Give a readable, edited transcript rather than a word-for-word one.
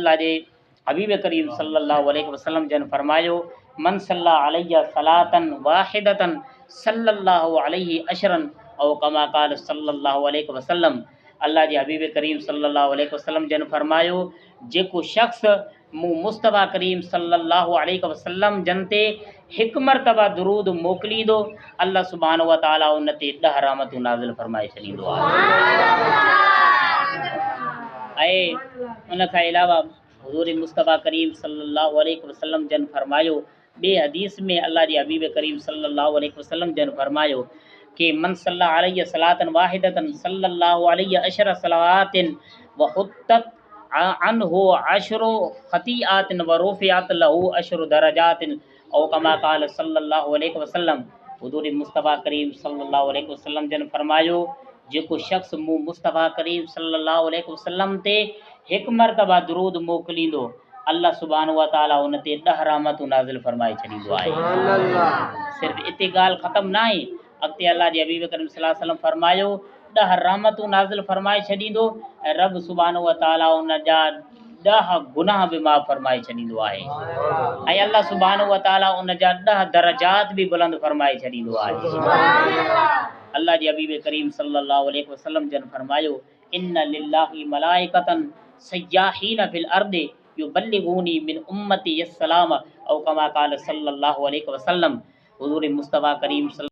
अल्लाह जे हबीब करीम सल्लल्लाहु अलैहि वसल्लम जन फरमायो मन सल्ला अलैया सलातन वाहिदतन सल्लल्लाहु अलैहि अशरन औ कमा क़ाल सल्लल्लाहु अलैहि वसल्लम। अल्लाह जे हबीब करीम सल्लल्लाहु अलैहि वसल्लम जन फरमायो जेको शख्स मूं मुस्तफ़ा करीम सल्लल्लाहु अलैहि वसल्लम जन ते हिकु मरतबा दुरूद मोकिलींदो अल्लाह सुब्हानहु व तआला उन ते 10 रहमतूं नाज़िल फरमाए छॾींदो आहे। उन खां अलावा हुज़ूर मुस्तफ़ा करीम सल्लल्लाहु अलैहि वसल्लम जन फरमायो बे हदीस में अल्लाह जे हबीब करीम सल्लल्लाहु अलैहि वसल्लम जन फरमायो कि मन सल्ला अलैहि सलातन वाहिदतन सल्लल्लाहु अलैहि अशर सलावातिन व हुत्तत अनहु अशरु खतीआतिन व रुफ़िअत लहू अशरु दरजातिन औ कमा क़ाल सल्लल्लाहु अलैहि वसल्लम। हुज़ूर मुस्तफ़ा करीम सल्लल्लाहु अलैहि वसल्लम जन फरमायो जेको शख्स मूं मुस्तफ़ा करीम सल्लल्लाहु अलैहि वसल्लम ते हिकु मरतबा दुरूद मोकिलींदो अल्लाह सुब्हानहु व तआला उन ते 10 रहमतूं नाज़िल फरमाए छॾींदो आहे। सिर्फ़ु इते ॻाल्हि ख़तमु न आहे, अॻिते अल्लाह जे हबीब करीम सल्लल्लाहु अलैहि वसल्लम फरमायो 10 रहमतूं नाज़िल फरमाए छॾींदो ऐं रब सुब्हानहु व तआला उन जा 10 गुनाह बि माफ़ फरमाए छॾींदो आहे ऐं अल्लाह सुब्हानहु व तआला उन जा 10 दरजात बि बुलंद फरमाए छॾींदो आहे। अल्लाह जे हबीब करीम सल्लल्लाहु अलैहि वसल्लम जन फरमायो इन्ना लिल्लाहि मलाइकतन सय्याहीन फिल अर्दि युबल्लिगूनी मिन उम्मती अस्सलाम औ कमा क़ाल सल्लल्लाहु अलैहि वसल्लम। हुज़ूर मुस्तफ़ा करीम